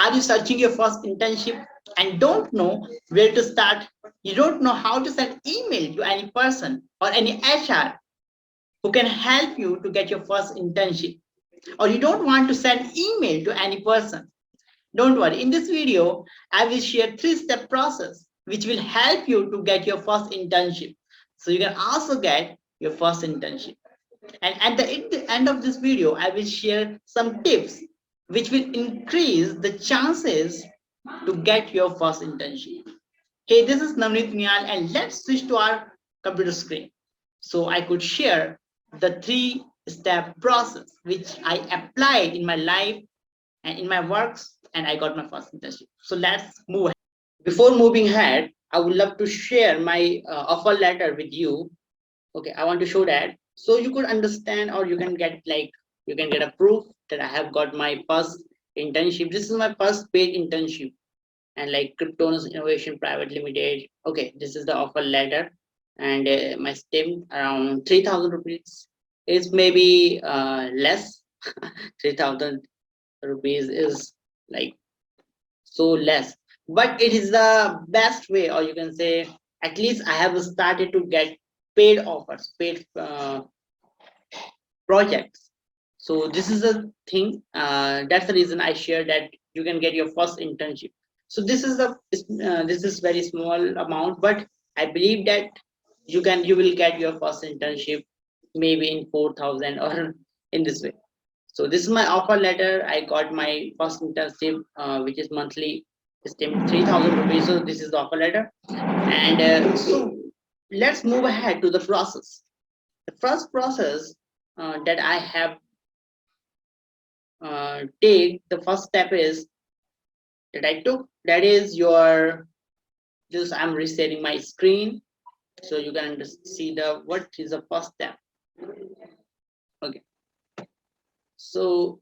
Are you searching your first internship and don't know where to start? You don't know how to send email to any person or any HR who can help you to get your first internship, or you don't want to send email to any person. Don't worry, in this video I will share 3-step process which will help you to get your first internship, so you can also get your first internship. And at the end of this video I will share some tips which will increase the chances to get your first internship. Hey, this is Navneet Uniyal, and let's switch to our computer screen so I could share the 3-step process which I applied in my life and in my works, and I got my first internship. So let's move ahead. Before moving ahead, I would love to share my offer letter with you. Okay, I want to show that so you could understand, or you can get a proof that I have got my first internship. This is my first paid internship, and like Kryptonus Innovation Private Limited. Okay, this is the offer letter, and my stamp around 3,000 rupees. It's maybe less. 3,000 rupees is like so less, but it is the best way, or you can say at least I have started to get paid offers, paid projects. So this is a thing, that's the reason I share that you can get your first internship. So this is very small amount, but I believe that you will get your first internship maybe in 4,000 or in this way. So this is my offer letter. I got my first internship, which is monthly, is 3,000 rupees. So this is the offer letter, and so let's move ahead to the process. The first process that I have take, the first step is that I took. That is your, just I'm resetting my screen so you can see the what is the first step. Okay, so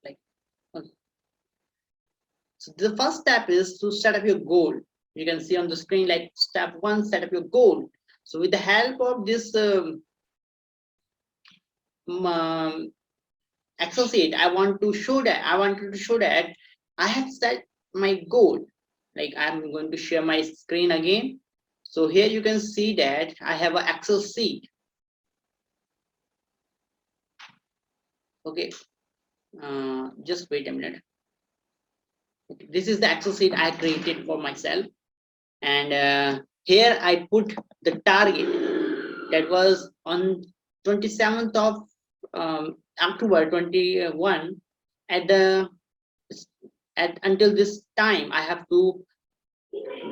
like okay. So the first step is to set up your goal. You can see on the screen like step 1, set up your goal. So with the help of this Excel sheet, I wanted to show that I have set my goal. Like I'm going to share my screen again. So here you can see that I have an Excel sheet. Okay, just wait a minute. Okay, this is the Excel sheet I created for myself, and here I put the target that was on 27th of October 21. At until this time I have to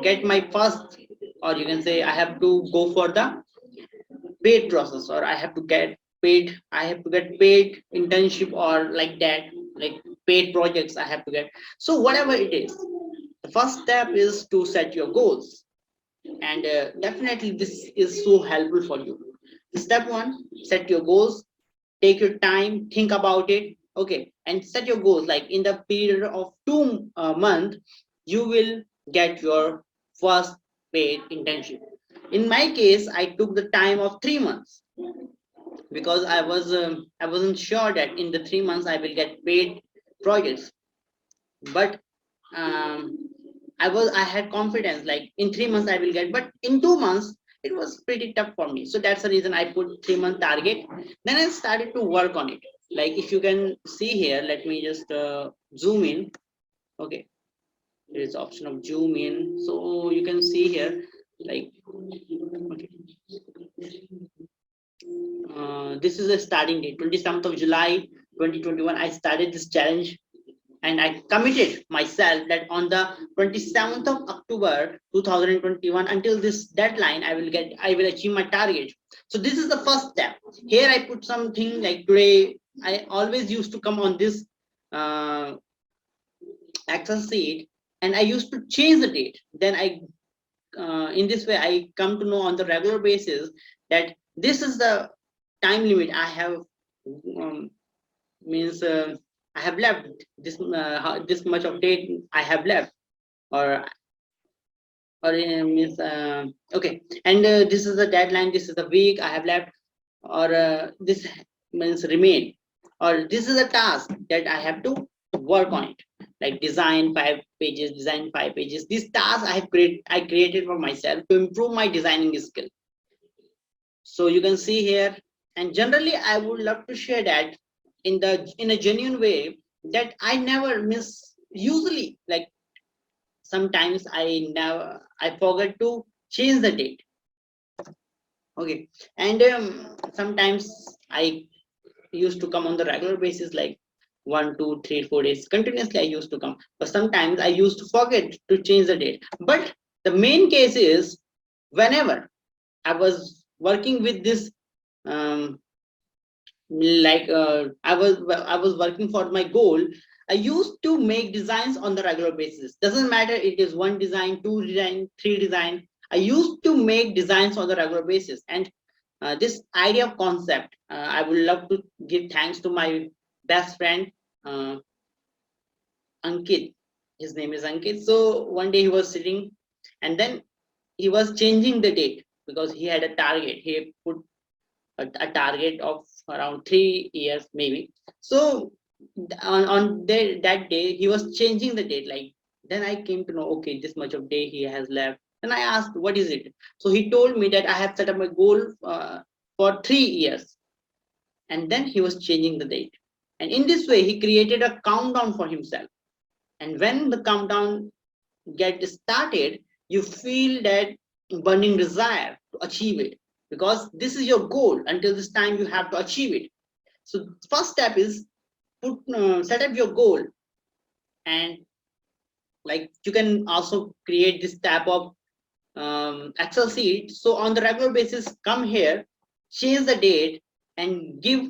get my first, or you can say I have to go for the paid process, or I have to get paid internship, or like that, like paid projects I have to get. So whatever it is, the first step is to set your goals, and definitely this is so helpful for you. Step 1, set your goals. Take your time, think about it. Okay, and set your goals. Like in the period of 2 months you will get your first paid internship. In my case I took the time of 3 months, because I wasn't sure that in the 3 months I will get paid projects. But um, I had confidence like in 3 months I will get, but in 2 months it was pretty tough for me. So that's the reason I put 3-month target. Then I started to work on it. Like if you can see here, let me just zoom in. Okay, there is option of zoom in, so you can see here like okay. This is a starting date, 27th of July 2021. I started this challenge, and I committed myself that on the 27th of October 2021, until this deadline, I will achieve my target. So this is the first step. Here I put something like today. I always used to come on this Excel sheet, and I used to change the date. Then in this way, I come to know on the regular basis that this is the time limit I have. Means I have left this much of date I have left, or means okay, and this is the deadline. This is the week I have left, or this means remain, or this is a task that I have to work on it, like design 5 pages, design 5 pages. These tasks I created for myself to improve my designing skill. So you can see here, and generally I would love to share that in a genuine way, that I never miss. Usually, like sometimes I forget to change the date. Okay, and sometimes I used to come on the regular basis, like 1, 2, 3, 4 days continuously I used to come, but sometimes I used to forget to change the date. But the main case is, whenever I was working with this, um, I was working for my goal, I used to make designs on the regular basis. Doesn't matter it is one design, two design, three design. I used to make designs on the regular basis. And this idea of concept, I would love to give thanks to my best friend, uh, Ankit. His name is Ankit. So one day he was sitting, and then he was changing the date because he had a target. He put a target of around 3 years maybe. So that day he was changing the date. Like, then I came to know, okay, this much of day he has left. And I asked, what is it? So he told me that I have set up a goal for 3 years. And then he was changing the date. And in this way, he created a countdown for himself. And when the countdown get started, you feel that burning desire to achieve it, because this is your goal. Until this time you have to achieve it. So first step is set up your goal. And like, you can also create this type of Excel sheet. So on the regular basis, come here, change the date, and give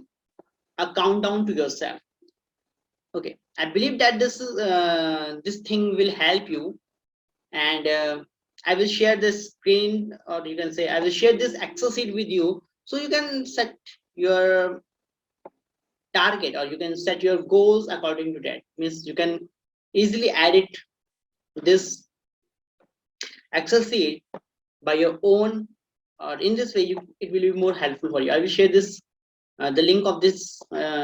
a countdown to yourself. Okay, I believe that this thing will help you. And I will share this screen, or you can say I will share this Excel sheet with you, so you can set your target, or you can set your goals according to that. Means you can easily edit this Excel sheet by your own, or in this way it will be more helpful for you. I will share this the link of this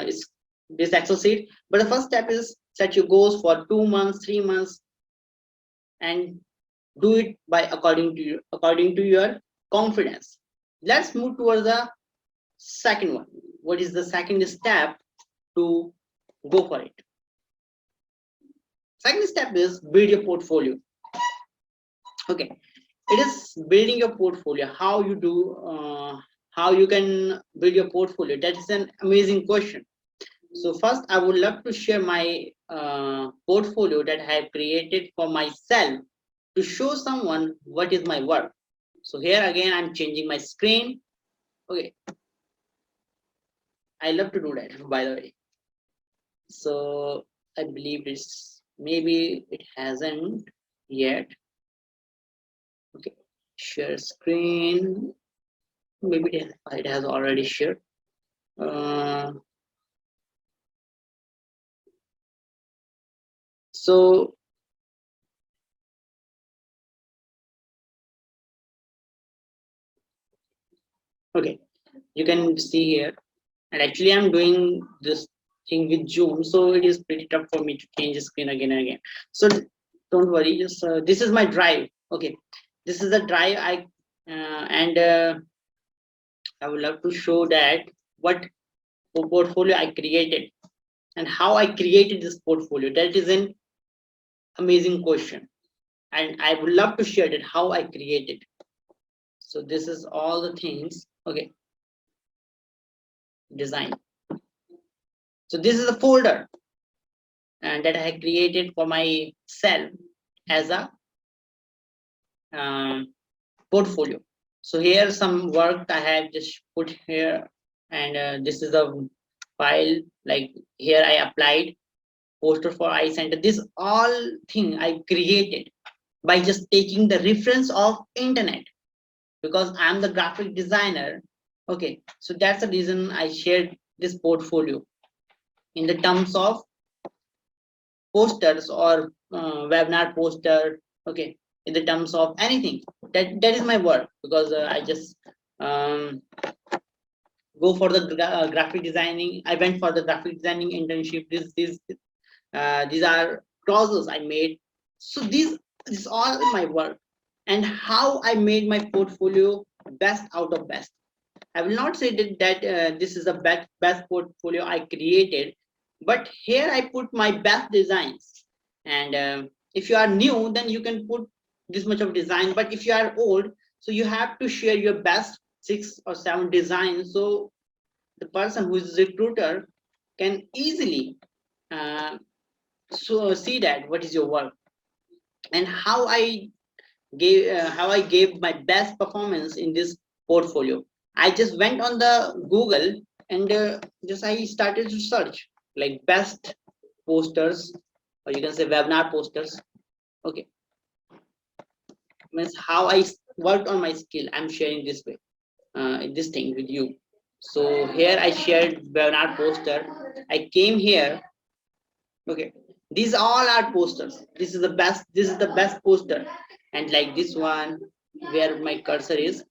is this Excel sheet. But the first step is set your goals for 2 months, 3 months, and do it by according to your confidence. Let's move towards the second one. What is the second step to go for it? Second step is build your portfolio. Okay, it is building your portfolio. How you do, how you can build your portfolio? That is an amazing question. So first, I would love to share my portfolio that I have created for myself, to show someone what is my work. So here again, I'm changing my screen. Okay, I love to do that, by the way. So I believe it's, maybe it hasn't yet. Okay, share screen. Maybe it has already shared. So okay, you can see here. And actually I'm doing this thing with Zoom, so it is pretty tough for me to change the screen again and again. So don't worry, just this is my drive. Okay, this is the drive. And I would love to show that what portfolio I created, and how I created this portfolio. That is an amazing question, and I would love to share that how I created. So this is all the things. Okay, design. So this is a folder, and that I created for myself as a portfolio. So here some work I have just put here, and this is a file. Like here I applied poster for eye center. This all thing I created by just taking the reference of internet, because I'm the graphic designer. Okay, so that's the reason I shared this portfolio in the terms of posters, or webinar poster. Okay, in the terms of anything, that is my work, because I just um, go for the graphic designing. I went for the graphic designing internship. This These are clauses I made. So this is all my work, and how I made my portfolio best out of best. I will not say that this is the best portfolio I created, but here I put my best designs. And if you are new, then you can put this much of design. But if you are old, so you have to share your best 6 or 7 designs, so the person who is recruiter can easily uh, see that what is your work. And how I gave my best performance in this portfolio. I just went on the Google, and just I started to search like best posters, or you can say webinar posters. Okay, means how I worked on my skill. I'm sharing this way, this thing with you. So here I shared webinar poster. I came here. Okay, these all are posters. This is the best. This is the best poster, and like this one, where my cursor is.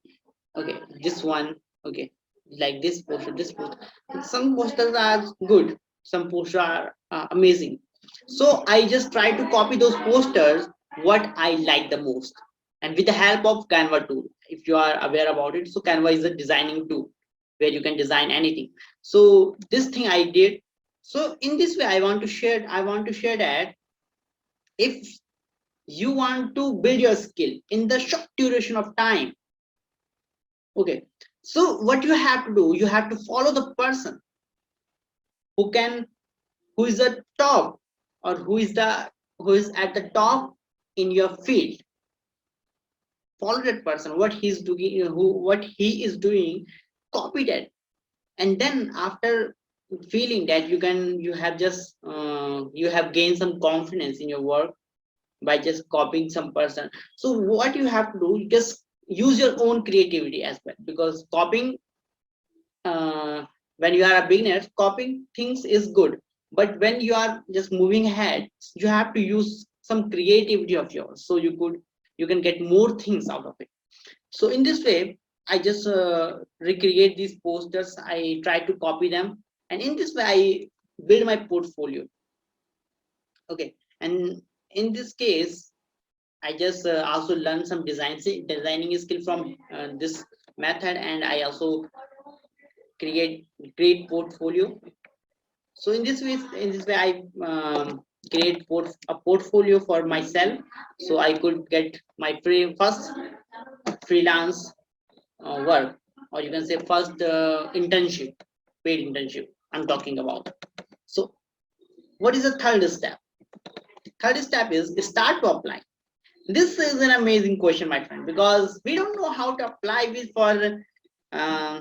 Okay, this one. Okay, like this poster. This poster. Some posters are good. Some posters are amazing. So I just try to copy those posters what I like the most, and with the help of Canva tool. If you are aware about it, so Canva is a designing tool where you can design anything. So this thing I did. So in this way I want to share that if you want to build your skill in the short duration of time, okay, so what you have to do, you have to follow the person who is the top, or who is at the top in your field. Follow that person, what he's doing, what he is doing, copy that. And then after feeling that you have gained some confidence in your work by just copying some person. So what you have to do, you just use your own creativity as well, because copying, when you are a beginner, copying things is good, but when you are just moving ahead, you have to use some creativity of yours, so you can get more things out of it. So in this way I just recreate these posters, I try to copy them, and in this way I build my portfolio. Okay, and in this case I just also learned some designing skill from this method, and I also create great portfolio. So in this way I create a portfolio for myself, so I could get my first freelance work, or you can say first internship, paid internship I'm talking about. So what is the third step? Third step is start to apply. This is an amazing question, my friend, because we don't know how to apply with for uh,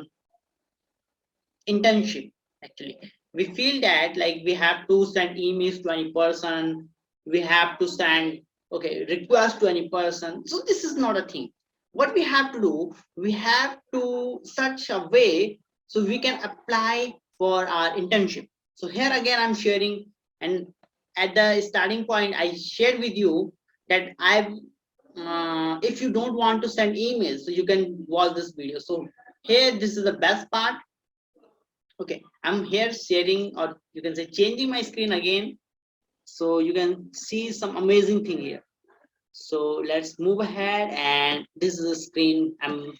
internship. Actually, we feel that like we have to send emails to any person, we have to send, okay, request to any person. So this is not a thing. What we have to do, we have to such a way so we can apply for our internship. So here again I'm sharing, and at the starting point I shared with you that I've if you don't want to send emails, so you can watch this video. So here this is the best part. Okay, I'm here sharing, or you can say changing my screen again, so you can see some amazing thing here. So let's move ahead, and this is the screen I'm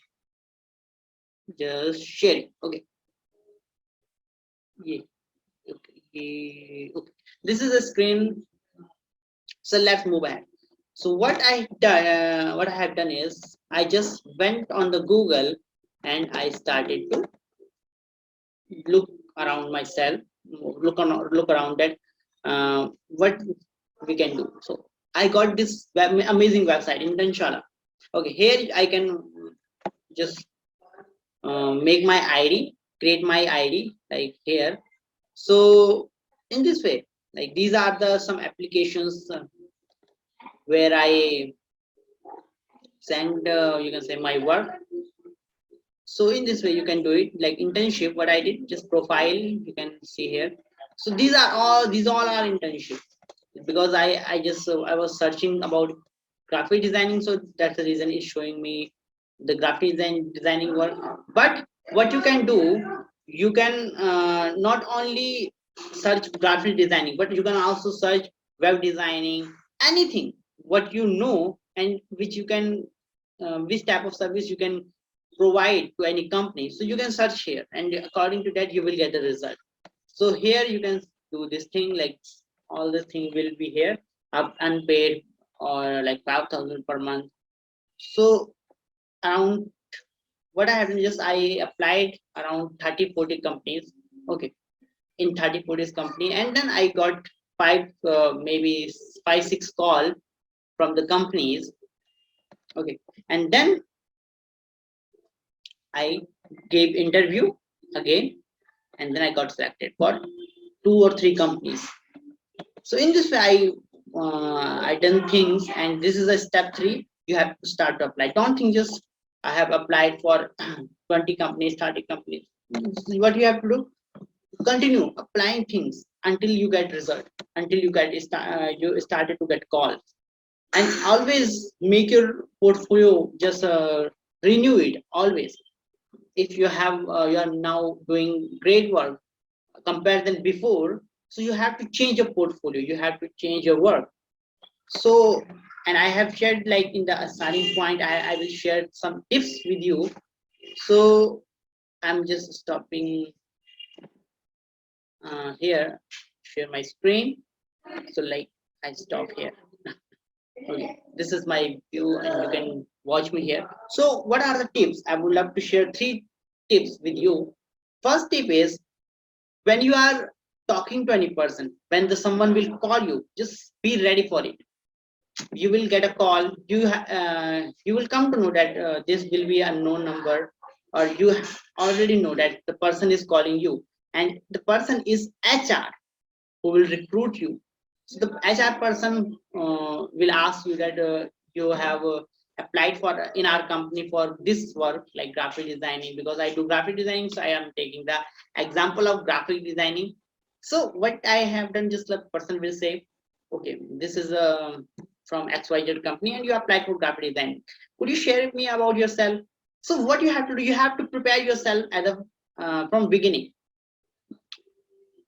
just sharing. Okay, yeah, okay, okay. This is the screen. So let's move ahead. So what I have done is I just went on the Google, and I started to look around myself, look around that what we can do. So I got this amazing website, Internshala. Okay, here I can just make my ID, create my ID like here. So in this way, like these are the some applications where I send you can say my work. So in this way you can do it like internship. What I did, just profile, you can see here. So these all are internship, because I was searching about graphic designing, so that's the reason it's showing me the graphic designing work. But what you can do, you can not only search graphic designing, but you can also search web designing, anything what you know, and which you can which type of service you can provide to any company. So you can search here, and according to that you will get the result. So here you can do this thing, like all the thing will be here, up unpaid or like 5,000 per month. So around what I have done, just I applied around 30-40 companies. Okay, in 30-40 company, and then I got five maybe 5-6 call from the companies. Okay, and then I gave interview again, and then I got selected for 2 or 3 companies. So in this way I done things, and this is a step 3. You have to start to apply. Don't think just I have applied for 20 companies, 30 companies. What you have to do, continue applying things until you get result, until you get you started to get calls. And always make your portfolio, just renew it always. If you have you are now doing great work compared than before, so you have to change your portfolio, you have to change your work. So, and I have shared, like in the starting point, I will share some tips with you. So I'm just stopping here, share my screen. So like I stop here. Okay, this is my view, and you can watch me here. So what are the tips? I would love to share 3 tips with you. First tip is, when you are talking to any person, when the someone will call you, just be ready for it. You will get a call, you will come to know that this will be a known number, or you already know that the person is calling you, and the person is HR who will recruit you. So the HR person will ask you that you have applied for in our company for this work, like graphic designing, because I do graphic designing, so I am taking the example of graphic designing. So what I have done, just the person will say, okay, this is from XYZ company, and you applied for graphic design. Could you share with me about yourself? So what you have to do, you have to prepare yourself as a from beginning.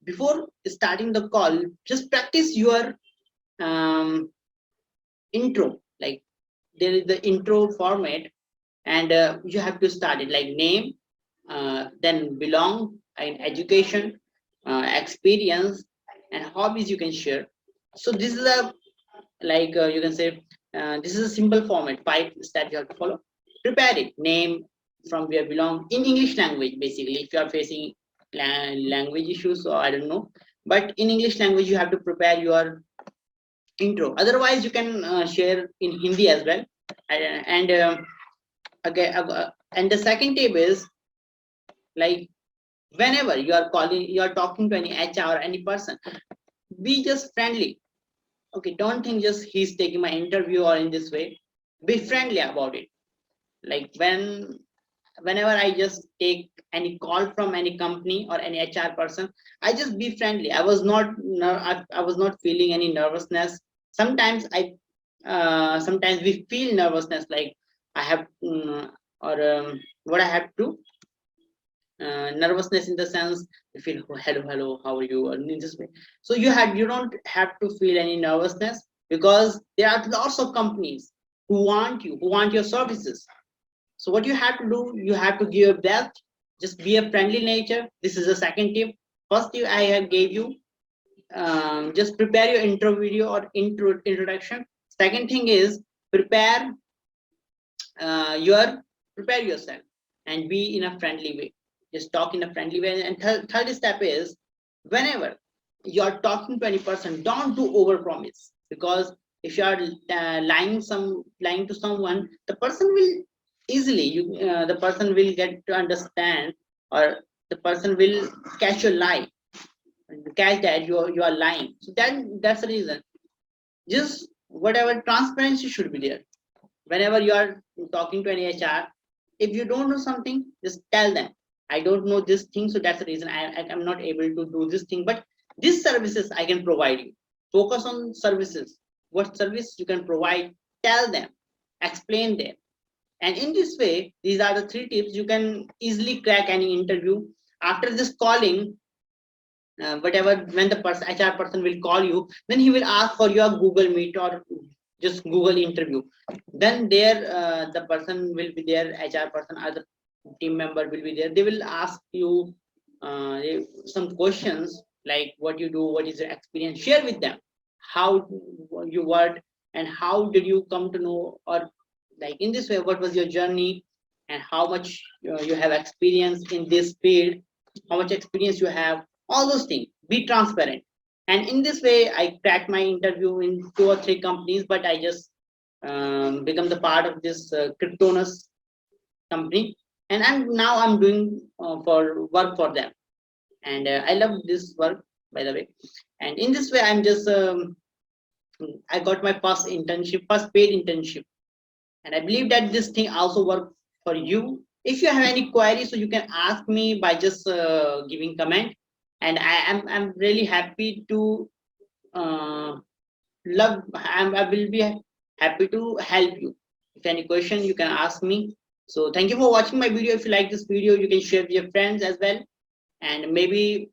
Before starting the call, just practice your um, intro. Like there is the intro format, and you have to start it like name, then belong and education, experience, and hobbies you can share. So this is a, like you can say, this is a simple format, 5 steps you have to follow. Prepare it, name, from where belong, in English language. Basically, if you are facing language issues, so I don't know, but in English language you have to prepare your intro. Otherwise you can share in Hindi as well. And again, and the second tip is, like, whenever you are calling, you are talking to any HR or any person, be just friendly. Okay, don't think just he's taking my interview, or in this way. Be friendly about it. Like whenever I just take any call from any company or any HR person, I just be friendly. I was not I was not feeling any nervousness. Sometimes sometimes we feel nervousness, like I have or what I have to nervousness, in the sense you feel, oh, hello, how are you, or in this way. So you don't have to feel any nervousness, because there are lots of companies who want you, who want your services. So what you have to do, you have to give your best. Just be a friendly nature. This is the second tip. First tip I have gave you, just prepare your intro video or introduction. Second thing is, prepare your prepare yourself and be in a friendly way. Just talk in a friendly way. And third step is, whenever you're talking to any person, don't do over promise, because if you are lying to someone, the person will easily the person will get to understand, or the person will catch your lie, catch that you are lying. So that's the reason. Just whatever, transparency should be there. Whenever you are talking to any HR, if you don't know something, just tell them, I don't know this thing, so that's the reason I am not able to do this thing, but these services I can provide you. Focus on services. What service you can provide, tell them, explain them. And in this way, these are the 3 tips. You can easily crack any interview. After this calling, whatever, when the HR person will call you, then he will ask for your Google Meet or just Google interview. Then there the person will be there, HR person or the team member will be there. They will ask you some questions like what you do, what is your experience, share with them how you work and how did you come to know, or like in this way what was your journey and how much you have experience in this field, how much experience you have, all those things. Be transparent. And in this way I cracked my interview in 2 or 3 companies, but I just become the part of this Cryptonus company, and I'm doing for work for them. And I love this work, by the way. And in this way I'm just I got my first internship, first paid internship. And I believe that this thing also works for you. If you have any queries, so you can ask me by just giving comment. And I'm really happy to uh, I will be happy to help you. If any question, you can ask me. So thank you for watching my video. If you like this video, you can share with your friends as well. And maybe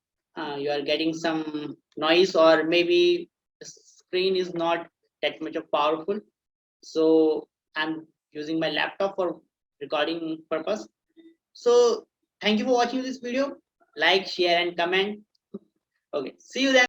you are getting some noise, or maybe the screen is not that much of powerful. So I'm using my laptop for recording purpose. So thank you for watching this video. Like, share, and comment. Okay, see you then.